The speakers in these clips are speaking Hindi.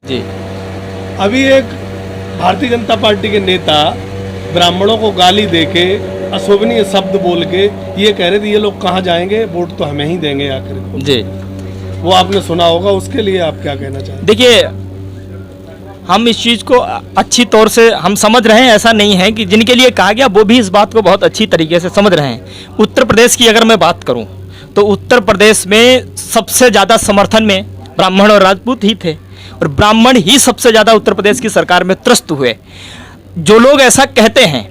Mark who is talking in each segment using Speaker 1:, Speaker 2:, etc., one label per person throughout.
Speaker 1: जी।
Speaker 2: अभी एक भारतीय जनता पार्टी के नेता ब्राह्मणों को गाली देके अशोभनीय शब्द बोल के ये कह रहे थे ये लोग कहाँ जाएंगे, वोट तो हमें ही देंगे आखिर।
Speaker 1: जी।
Speaker 2: वो आपने सुना होगा, उसके लिए आप क्या कहना चाहेंगे?
Speaker 1: देखिए, हम इस चीज़ को अच्छी तौर से हम समझ रहे हैं, ऐसा नहीं है कि जिनके लिए कहा गया वो भी इस बात को बहुत अच्छी तरीके से समझ रहे हैं। उत्तर प्रदेश की अगर मैं बात करूं तो उत्तर प्रदेश में सबसे ज़्यादा समर्थन में ब्राह्मण और राजपूत ही थे, और ब्राह्मण ही सबसे ज़्यादा उत्तर प्रदेश की सरकार में त्रस्त हुए। जो लोग ऐसा कहते हैं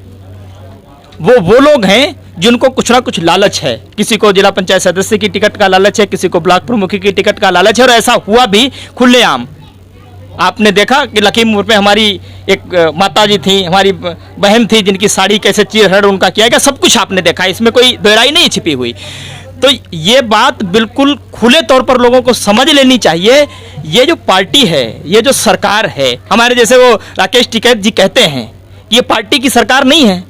Speaker 1: वो लोग हैं जिनको कुछ ना कुछ लालच है। किसी को जिला पंचायत सदस्य की टिकट का लालच है, किसी को ब्लॉक प्रमुखी की टिकट का लालच है, और ऐसा हुआ भी खुलेआम। आपने देखा कि लखीमपुर में हमारी एक माता जी थी, हमारी बहन थी, जिनकी साड़ी कैसे चीरहरण उनका किया गया, सब कुछ आपने देखा, इसमें कोई दोहराई नहीं छिपी हुई। तो ये बात बिल्कुल खुले तौर पर लोगों को समझ लेनी चाहिए। ये जो पार्टी है, ये जो सरकार है, हमारे जैसे वो राकेश टिकैत जी कहते हैं, ये पार्टी की सरकार नहीं है।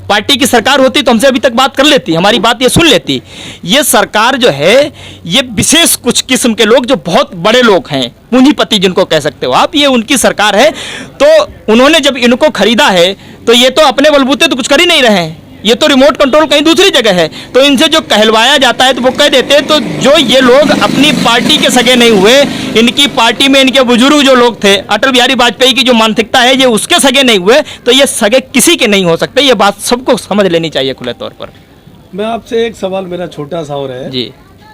Speaker 1: पार्टी की सरकार होती तो हमसे अभी तक बात कर लेती, हमारी बात ये सुन लेती। ये सरकार जो है, ये विशेष कुछ किस्म के लोग जो बहुत बड़े लोग हैं, पूंजीपति जिनको कह सकते हो आप, ये उनकी सरकार है। तो उन्होंने जब इनको खरीदा है तो ये तो अपने बलबूते तो कुछ कर ही नहीं रहे हैं, ये तो रिमोट कंट्रोल कहीं दूसरी जगह है। तो इनसे जो कहलवाया जाता है तो वो कह देते हैं। तो जो ये लोग अपनी पार्टी के सगे नहीं हुए, इनकी पार्टी में इनके बुजुर्ग जो लोग थे, अटल बिहारी वाजपेयी की जो मानसिकता है, ये उसके सगे नहीं हुए, तो ये सगे किसी के नहीं हो सकते। ये बात सबको समझ लेनी चाहिए खुले तौर पर।
Speaker 2: मैं आपसे एक सवाल मेरा छोटा सा और है
Speaker 1: जी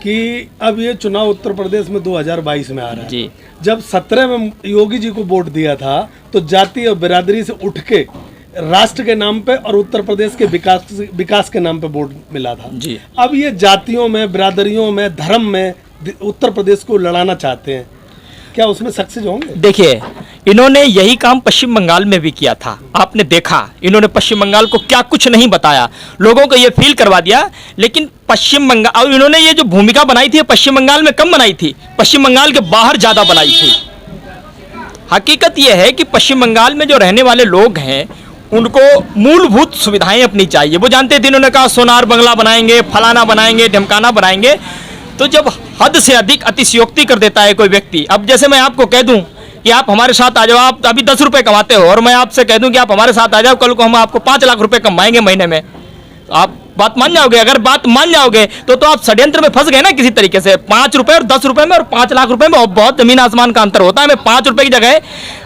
Speaker 2: कि अब ये चुनाव उत्तर प्रदेश में 2022 में आ रहा है
Speaker 1: जी।
Speaker 2: जब 17 में योगी जी को वोट दिया था तो जाति और बिरादरी से उठ के राष्ट्र के नाम पे और उत्तर प्रदेश के विकास के नाम पे वोट मिला था
Speaker 1: जी।
Speaker 2: अब ये जातियों में, बिरादरियों में, धर्म में उत्तर प्रदेश को लड़ाना चाहते हैं, क्या उसमें सक्सेस होंगे?
Speaker 1: देखिए, इन्होंने यही काम पश्चिम बंगाल में भी किया था। आपने देखा इन्होंने पश्चिम बंगाल को क्या कुछ नहीं बताया, लोगों को ये फील करवा दिया। लेकिन पश्चिम बंगाल, और इन्होंने ये जो भूमिका बनाई थी पश्चिम बंगाल में कम बनाई थी, पश्चिम बंगाल के बाहर ज़्यादा बनाई थी। हकीकत यह है कि पश्चिम बंगाल में जो रहने वाले लोग हैं उनको मूलभूत सुविधाएं अपनी चाहिए। वो जानते थे, इन्होंने कहा सोनार बंगला बनाएंगे, फलाना बनाएंगे, ढमकाना बनाएंगे। तो जब हद से अधिक अतिशयोक्ति कर देता है कोई व्यक्ति, अब जैसे मैं आपको कह दूं कि आप हमारे साथ आ जाओ, आप अभी 10 रुपये कमाते हो, और मैं आपसे कह दूं कि आप हमारे साथ आ जाओ, कल को हम आपको 5 लाख रुपए कमाएंगे महीने में, तो आप बात मान जाओगे? अगर बात मान जाओगे तो आप षड्यंत्र में फंस गए ना किसी तरीके से। 5 रुपए और 10 रुपए में और 5 लाख रुपए में बहुत जमीन आसमान का अंतर होता है। मैं 5 रुपए की जगह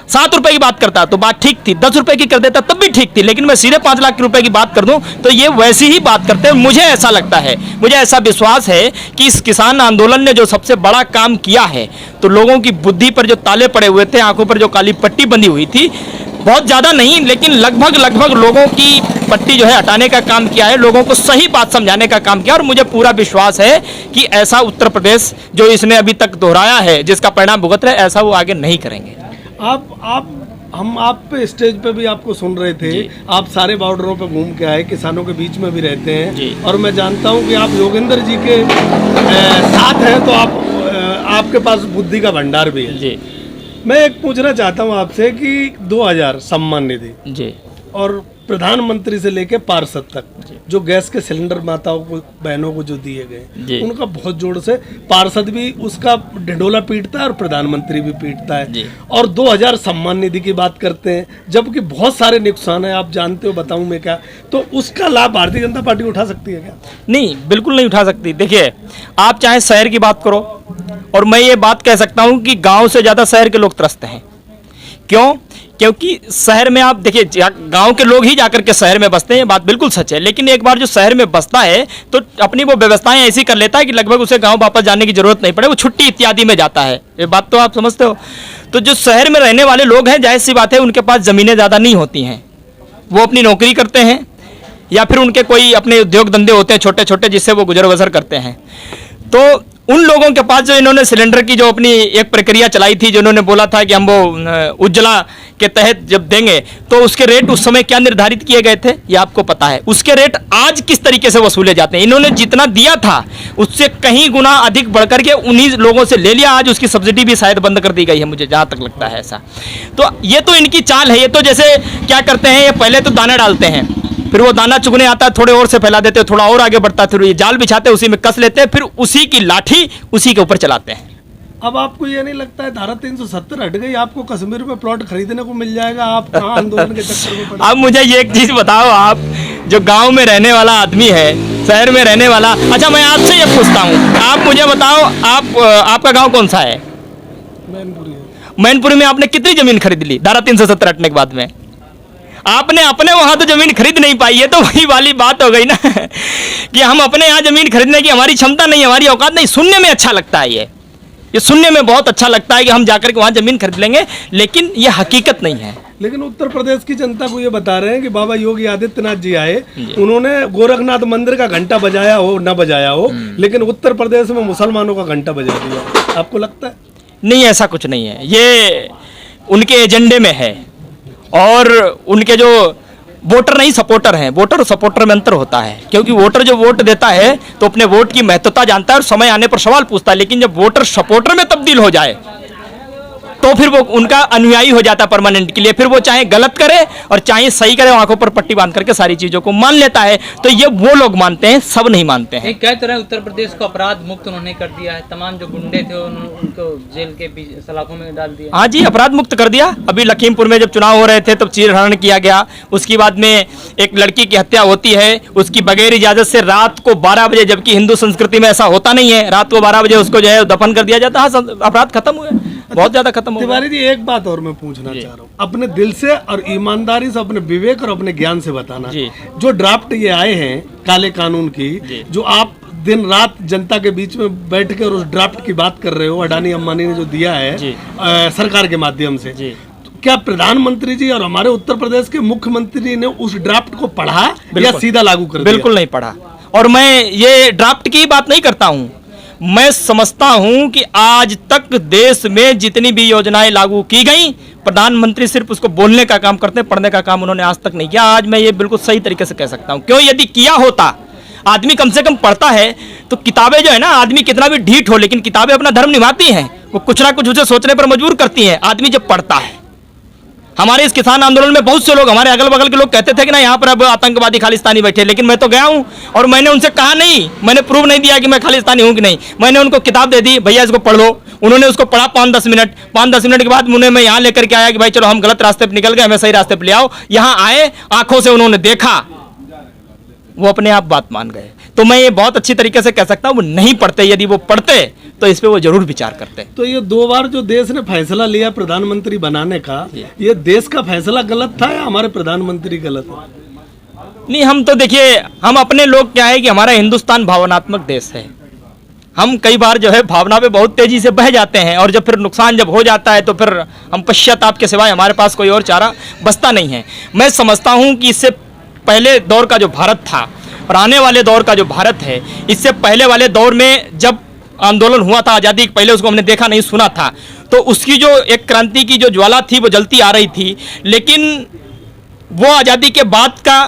Speaker 1: 7 रुपए की बात करता तो बात ठीक थी, 10 रुपए की कर देता तब भी ठीक थी, लेकिन मैं सीधे 5 लाख रुपए की बात कर दूं तो ये वैसी ही बात करते हैं। मुझे ऐसा लगता है, मुझे ऐसा विश्वास है कि इस किसान आंदोलन ने जो सबसे बड़ा काम किया है, तो लोगों की बुद्धि पर जो ताले पड़े हुए थे, आंखों पर जो काली पट्टी बंधी हुई थी, बहुत ज़्यादा नहीं लेकिन लगभग लोगों की पट्टी जो है हटाने का काम किया है, लोगों को सही बात समझाने का काम किया। और मुझे पूरा विश्वास है कि ऐसा उत्तर प्रदेश जो इसने अभी तक दोहराया है, जिसका परिणाम भुगत रहे, ऐसा वो आगे नहीं करेंगे।
Speaker 2: हम आप पे स्टेज पे भी आपको सुन रहे थे, आप सारे बॉर्डरों पे घूम के आए, किसानों के बीच में भी रहते हैं, और मैं जानता हूं कि आप योगेंद्र जी के साथ हैं, तो आपके पास बुद्धि का भंडार भी है
Speaker 1: जी।
Speaker 2: मैं एक पूछना चाहता हूं आपसे कि 2000 सम्मान निधि
Speaker 1: जी
Speaker 2: और प्रधानमंत्री से लेके पार्षद तक जो गैस के सिलेंडर माताओं को, बहनों को जो दिए गए, उनका बहुत जोर से पार्षद भी उसका ढिंढोला पीटता है और प्रधानमंत्री भी पीटता है। और 2000 सम्मान निधि की बात करते हैं, जबकि बहुत सारे नुकसान है, आप जानते हो, बताऊं मैं क्या? तो उसका लाभ भारतीय जनता पार्टी उठा सकती है क्या?
Speaker 1: नहीं, बिल्कुल नहीं उठा सकती। देखिए, आप चाहे शहर की बात करो, और मैं ये बात कह सकता हूं कि गांव से ज्यादा शहर के लोग त्रस्त हैं। क्यों? क्योंकि शहर में आप देखिए, गांव के लोग ही जाकर के शहर में बसते हैं, ये बात बिल्कुल सच है। लेकिन एक बार जो शहर में बसता है तो अपनी वो व्यवस्थाएं ऐसी कर लेता है कि लगभग उसे गांव वापस जाने की जरूरत नहीं पड़े, वो छुट्टी इत्यादि में जाता है। ये बात तो आप समझते हो। तो जो शहर में रहने वाले लोग हैं, जाहिर सी बात है, उनके पास ज़मीनें ज़्यादा नहीं होती हैं, वो अपनी नौकरी करते हैं या फिर उनके कोई अपने उद्योग धंधे होते हैं छोटे छोटे, जिससे वो गुजर बसर करते हैं। तो उन लोगों के पास जो इन्होंने सिलेंडर की जो अपनी एक प्रक्रिया चलाई थी, जो इन्होंने बोला था कि हम वो उज्ज्वला के तहत जब देंगे, तो उसके रेट उस समय क्या निर्धारित किए गए थे ये आपको पता है। उसके रेट आज किस तरीके से वसूले जाते हैं, इन्होंने जितना दिया था उससे कहीं गुना अधिक बढ़कर के उन्हीं लोगों से ले लिया। आज उसकी सब्सिडी भी शायद बंद कर दी गई है, मुझे जहाँ तक लगता है ऐसा। तो ये तो इनकी चाल है। ये तो जैसे क्या करते हैं, ये पहले तो दाना डालते हैं, फिर वो दाना चुगने आता है, थोड़े और से फैला देते हैं, थोड़ा और आगे बढ़ता है, फिर ये जाल बिछाते हैं, उसी में कस लेते हैं, फिर उसी की लाठी उसी के ऊपर चलाते हैं।
Speaker 2: अब आपको ये नहीं लगता है धारा 370 हट गई, आपको कश्मीर में प्लॉट खरीदने को मिल जाएगा? आप कहाँ आंदोलन के चक्कर में पड़े?
Speaker 1: अब मुझे ये एक चीज बताओ, आप जो गांव में रहने वाला आदमी है, शहर में रहने वाला, अच्छा मैं आपसे ये पूछता हूँ, आप मुझे बताओ, आपका गांव कौन सा है?
Speaker 2: मैनपुरी है।
Speaker 1: मैनपुरी में आपने कितनी जमीन खरीद ली धारा 370 हटने के बाद में? आपने अपने वहां तो जमीन खरीद नहीं पाई है, तो वही वाली बात हो गई ना कि हम अपने यहाँ जमीन खरीदने की हमारी क्षमता नहीं, हमारी औकात नहीं। सुनने में अच्छा लगता है, ये सुनने में बहुत अच्छा लगता है कि हम जाकर के वहां जमीन खरीद लेंगे, लेकिन ये हकीकत नहीं है।
Speaker 2: लेकिन उत्तर प्रदेश की जनता को ये बता रहे हैं कि बाबा योगी आदित्यनाथ जी आए, उन्होंने गोरखनाथ मंदिर का घंटा बजाया हो न बजाया हो, लेकिन उत्तर प्रदेश में मुसलमानों का घंटा बजा दिया। आपको लगता है?
Speaker 1: नहीं, ऐसा कुछ नहीं है, ये उनके एजेंडे में है। और उनके जो वोटर नहीं सपोर्टर हैं, वोटर और सपोर्टर में अंतर होता है, क्योंकि वोटर जो वोट देता है तो अपने वोट की महत्वता जानता है और समय आने पर सवाल पूछता है, लेकिन जब वोटर सपोर्टर में तब्दील हो जाए तो फिर वो उनका अनुयायी हो जाता है परमानेंट के लिए। फिर वो चाहे गलत करे और चाहे सही करे, आंखों पर पट्टी बांध करके सारी चीजों को मान लेता है। तो ये वो लोग मानते हैं, सब नहीं मानते हैं।
Speaker 3: कह तो रहे उत्तर प्रदेश को अपराध मुक्त उन्होंने कर दिया है, तमाम जो गुंडे थे उनको जेल के सलाखों में डाल दिया।
Speaker 1: हाँ जी, अपराध मुक्त कर दिया। अभी लखीमपुर में जब चुनाव हो रहे थे तब चीरहरण किया गया, उसके बाद में एक लड़की की हत्या होती है, उसकी बगैर इजाजत से रात को 12 बजे, जबकि हिंदू संस्कृति में ऐसा होता नहीं है, रात को 12 बजे उसको जो है दफन कर दिया जाता है। अपराध खत्म हुए, बहुत ज्यादा खत्म हो।
Speaker 2: तिवारी जी, एक बात और मैं पूछना चाह रहा हूँ, अपने दिल से और ईमानदारी से, अपने विवेक और अपने ज्ञान से बताना, जो ड्राफ्ट ये आए हैं काले कानून की, जो आप दिन रात जनता के बीच में बैठ कर उस ड्राफ्ट की बात कर रहे हो, अडानी अंबानी ने जो दिया है सरकार के माध्यम से, तो क्या प्रधानमंत्री जी और हमारे उत्तर प्रदेश के मुख्यमंत्री ने उस ड्राफ्ट को पढ़ा या सीधा लागू कर दिया?
Speaker 1: बिल्कुल नहीं पढ़ा। और मैं ये ड्राफ्ट की बात नहीं करता हूँ, मैं समझता हूं कि आज तक देश में जितनी भी योजनाएं लागू की गई, प्रधानमंत्री सिर्फ उसको बोलने का काम करते हैं, पढ़ने का काम उन्होंने आज तक नहीं किया। आज मैं ये बिल्कुल सही तरीके से कह सकता हूं। क्यों? यदि किया होता, आदमी कम से कम पढ़ता है, तो किताबें जो है ना, आदमी कितना भी ढीठ हो लेकिन किताबें अपना धर्म निभाती हैं, वो कुछ ना कुछ उसे सोचने पर मजबूर करती हैं, आदमी जब पढ़ता है। हमारे इस किसान आंदोलन में बहुत से लोग, हमारे अगल बगल के लोग कहते थे कि ना यहाँ पर अब आतंकवादी खालिस्तानी बैठे, लेकिन मैं तो गया हूँ और मैंने उनसे कहा नहीं, मैंने प्रूव नहीं दिया कि मैं खालिस्तानी हूँ कि नहीं। मैंने उनको किताब दे दी, भैया इसको पढ़ लो। उन्होंने उसको पढ़ा 5-10 मिनट। 5-10 मिनट के बाद उन्हें मैं यहाँ लेकर के आया कि भाई चलो हम गलत रास्ते पर निकल गए, हमें सही रास्ते पर ले आओ। यहाँ आए, आंखों से उन्होंने देखा, वो अपने आप बात मान गए। तो मैं ये बहुत अच्छी तरीके से कह सकता हूँ, वो नहीं पढ़ते। यदि वो पढ़ते तो इस पे वो जरूर विचार करते।
Speaker 2: तो ये 2 बार जो देश ने फैसला लिया प्रधानमंत्री बनाने का, ये देश का फैसला गलत था या हमारे प्रधानमंत्री गलत है?
Speaker 1: नहीं, हम तो देखिए, हम अपने लोग क्या है कि हमारा हिंदुस्तान भावनात्मक देश है। हम कई बार जो है भावना पे बहुत तेजी से बह जाते हैं, और जब फिर नुकसान जब हो जाता है तो फिर हम पश्चाताप के सिवाय हमारे पास कोई और चारा बचता नहीं है। मैं समझता हूँ कि इससे पहले दौर का जो भारत था और आने वाले दौर का जो भारत है, इससे पहले वाले दौर में जब आंदोलन हुआ था आज़ादी के पहले, उसको हमने देखा नहीं सुना था, तो उसकी जो एक क्रांति की जो ज्वाला थी वो जलती आ रही थी। लेकिन वो आज़ादी के बाद का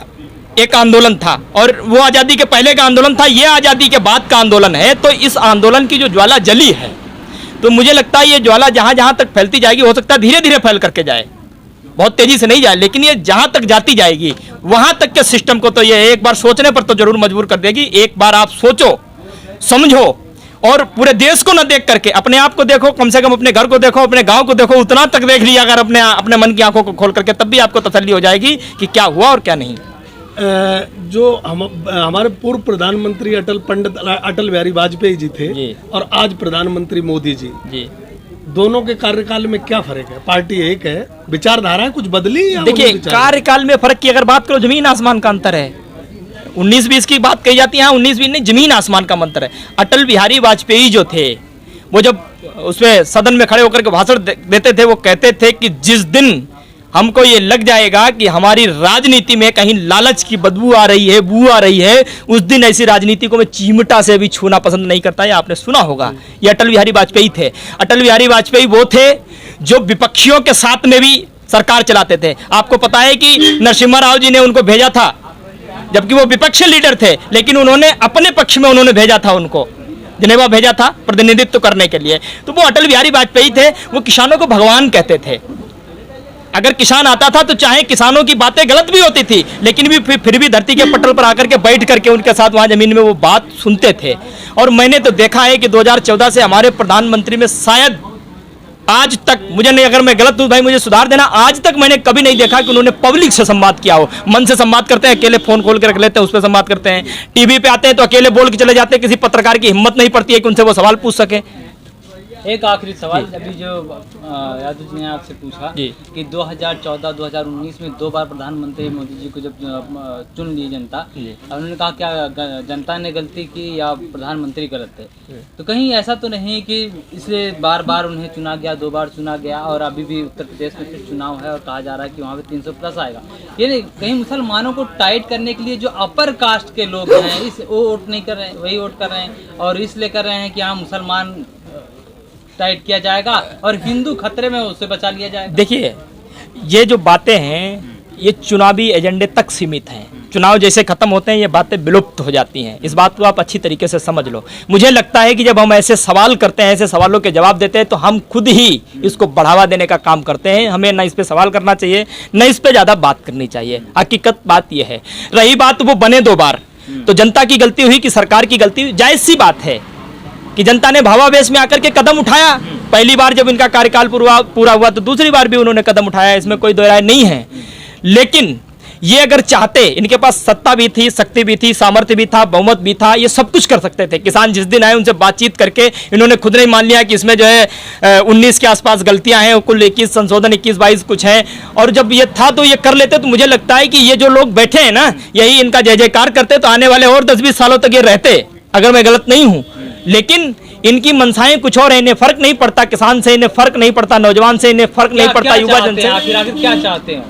Speaker 1: एक आंदोलन था और वो आज़ादी के पहले का आंदोलन था, ये आज़ादी के बाद का आंदोलन है। तो इस आंदोलन की जो ज्वाला जली है, तो मुझे लगता है ये ज्वाला जहाँ जहाँ तक फैलती जाएगी, हो सकता है धीरे धीरे फैल करके जाए, बहुत तेजी से नहीं जाए, लेकिन ये जहाँ तक जाती जाएगी वहाँ तक के सिस्टम को तो ये एक बार सोचने पर तो जरूर मजबूर कर देगी। एक बार आप सोचो, समझो, और पूरे देश को न देख करके अपने आप को देखो, कम से कम अपने घर को देखो, अपने गांव को देखो, उतना तक देख लिया अगर अपने मन की आंखों को खोल करके, तब भी आपको तसल्ली हो जाएगी कि क्या हुआ और क्या नहीं।
Speaker 2: जो हमारे पूर्व प्रधानमंत्री पंडित अटल बिहारी वाजपेयी जी थे और आज प्रधानमंत्री मोदी जी, दोनों के कार्यकाल में क्या फर्क है? पार्टी एक है, विचारधारा कुछ बदली?
Speaker 1: देखिए, कार्यकाल में फर्क की अगर बात करो, जमीन आसमान का अंतर है। 19-20 की बात कही जाती है, 19-20 नहीं, जमीन आसमान का अंतर है। अटल बिहारी वाजपेयी जो थे, वो जब उसमें सदन में खड़े होकर के भाषण देते थे, वो कहते थे कि जिस दिन हमको ये लग जाएगा कि हमारी राजनीति में कहीं लालच की बदबू आ रही है, बू आ रही है, उस दिन ऐसी राजनीति को मैं चिमटा से भी छूना पसंद नहीं करता। ये आपने सुना होगा, ये अटल बिहारी वाजपेयी थे। अटल बिहारी वाजपेयी वो थे जो विपक्षियों के साथ में भी सरकार चलाते थे। आपको पता है कि नरसिम्हा राव जी ने उनको भेजा था, जबकि वो विपक्षी लीडर थे, लेकिन उन्होंने अपने पक्ष में उन्होंने भेजा था, उनको जिनेवा भेजा था प्रतिनिधित्व करने के लिए। तो वो अटल बिहारी वाजपेयी थे, वो किसानों को भगवान कहते थे। अगर किसान आता था तो चाहे किसानों की बातें गलत भी होती थी, लेकिन भी फिर भी धरती के पटल पर आकर के बैठ करके उनके साथ वहां जमीन में वो बात सुनते थे। और मैंने तो देखा है कि 2014 से हमारे प्रधानमंत्री में शायद आज तक, मुझे नहीं, अगर मैं गलत हूं भाई मुझे सुधार देना, आज तक मैंने कभी नहीं देखा कि उन्होंने पब्लिक से संवाद किया हो। मन से संवाद करते हैं, अकेले फोन खोल के रख लेते हैं, उस पर संवाद करते हैं। टीवी पे आते हैं तो अकेले बोल के चले जाते हैं, किसी पत्रकार की हिम्मत नहीं पड़ती है कि उनसे वो सवाल पूछ सके।
Speaker 3: एक आखिरी सवाल, अभी जो यादव जी ने आपसे पूछा कि 2014-2019 में 2 बार प्रधानमंत्री मोदी जी को जब चुन ली जनता, उन्होंने कहा क्या जनता ने गलती की या प्रधानमंत्री गलत थे? तो कहीं ऐसा तो नहीं कि इसलिए बार बार उन्हें चुना गया, 2 बार चुना गया और अभी भी उत्तर प्रदेश में फिर चुनाव है और कहा जा रहा है कि वहाँ पे 300+ आएगा? ये कहीं मुसलमानों को टाइट करने के लिए जो अपर कास्ट के लोग हैं इस वो वोट नहीं कर रहे हैं, वही वोट कर रहे हैं और इसलिए कर रहे हैं कि हाँ मुसलमान टाइट किया जाएगा और हिंदू खतरे में उससे बचा लिया जाएगा।
Speaker 1: देखिए, ये जो बातें हैं ये चुनावी एजेंडे तक सीमित हैं। चुनाव जैसे खत्म होते हैं ये बातें विलुप्त हो जाती हैं। इस बात को आप अच्छी तरीके से समझ लो। मुझे लगता है कि जब हम ऐसे सवाल करते हैं, ऐसे सवालों के जवाब देते हैं, तो हम खुद ही इसको बढ़ावा देने का काम करते हैं। हमें न इस पे सवाल करना चाहिए, न इस पे ज़्यादा बात करनी चाहिए। हकीकत बात यह है। रही बात वो बने 2 बार, तो जनता की गलती हुई कि सरकार की गलती हुई? जायज़ सी बात है कि जनता ने भावावेश में आकर के कदम उठाया। पहली बार जब इनका कार्यकाल पूरा हुआ तो दूसरी बार भी उन्होंने कदम उठाया, इसमें कोई दो राय नहीं है। लेकिन ये अगर चाहते, इनके पास सत्ता भी थी, शक्ति भी थी, सामर्थ्य भी था, बहुमत भी था, ये सब कुछ कर सकते थे। किसान जिस दिन आए उनसे बातचीत करके इन्होंने खुद ने मान लिया कि इसमें जो है 19 के आसपास गलतियां हैं, कुल 21 संशोधन 21-22 कुछ हैं। और जब ये था तो ये कर लेते। तो मुझे लगता है कि ये जो लोग बैठे हैं ना, यही इनका जय जयकार करते तो आने वाले और 10-20 सालों तक ये रहते, अगर मैं गलत नहीं हूं। लेकिन इनकी मनसाएं कुछ और है, इन्हें फर्क नहीं पड़ता किसान से, इन्हें फर्क नहीं पड़ता नौजवान से, इन्हें फर्क नहीं पड़ता युवा जन से।
Speaker 3: आखिर क्या चाहते हो?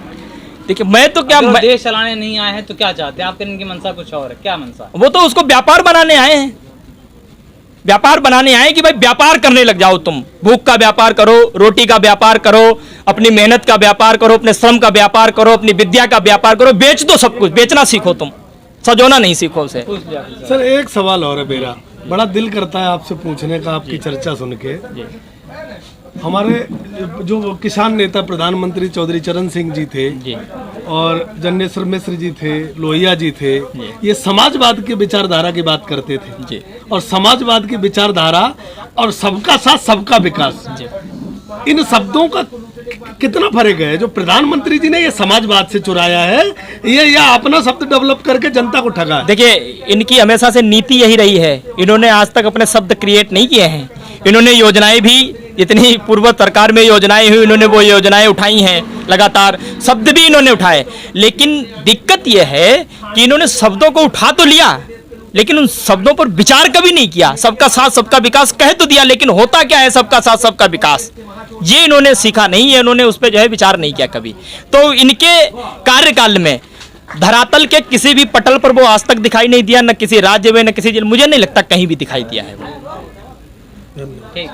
Speaker 1: देखिए, मैं तो क्या
Speaker 3: देश चलाने नहीं आए हैं तो क्या चाहते हैं? आपके इनकी मनसा कुछ और है, क्या मनसा?
Speaker 1: वो तो उसको व्यापार बनाने आए हैं। व्यापार बनाने आए कि भाई व्यापार करने लग जाओ, तुम भूख का व्यापार करो, रोटी का व्यापार करो, अपनी मेहनत का व्यापार करो, अपने श्रम का व्यापार करो, अपनी विद्या का व्यापार करो, बेच दो सब कुछ, बेचना सीखो, तुम सजोना नहीं सीखो उसे।
Speaker 2: सर एक सवाल और है मेरा, बड़ा दिल करता है आपसे पूछने का, आपकी चर्चा सुन के। हमारे जो किसान नेता प्रधानमंत्री चौधरी चरण सिंह जी थे और जन्नेश्वर मिश्र जी थे, लोहिया जी थे, ये समाजवाद की विचारधारा की बात करते थे। और समाजवाद की विचारधारा और सबका साथ सबका विकास, इन शब्दों का कितना फर्क है? जो प्रधानमंत्री जी ने ये समाजवाद से चुराया है, ये अपना शब्द डेवलप करके जनता को ठगा है।
Speaker 1: देखिए, इनकी हमेशा से नीति यही रही है। इन्होंने आज तक अपने शब्द क्रिएट नहीं किए हैं। इन्होंने योजनाएं भी, जितनी पूर्व सरकार में योजनाएं हुई, इन्होंने वो योजनाएं उठाई हैं लगातार, शब्द भी इन्होंने उठाए। लेकिन दिक्कत यह है कि इन्होंने शब्दों को उठा तो लिया, लेकिन उन शब्दों पर विचार कभी नहीं किया। सबका साथ सबका विकास कह तो दिया, लेकिन होता क्या है सबका साथ सबका विकास, ये इन्होंने सीखा नहीं है। इन्होंने उस पर जो है विचार नहीं किया कभी। तो इनके कार्यकाल में धरातल के किसी भी पटल पर वो आज तक दिखाई नहीं दिया, न किसी राज्य में, न किसी, मुझे नहीं लगता कहीं भी दिखाई दिया है वो।
Speaker 3: ठीक।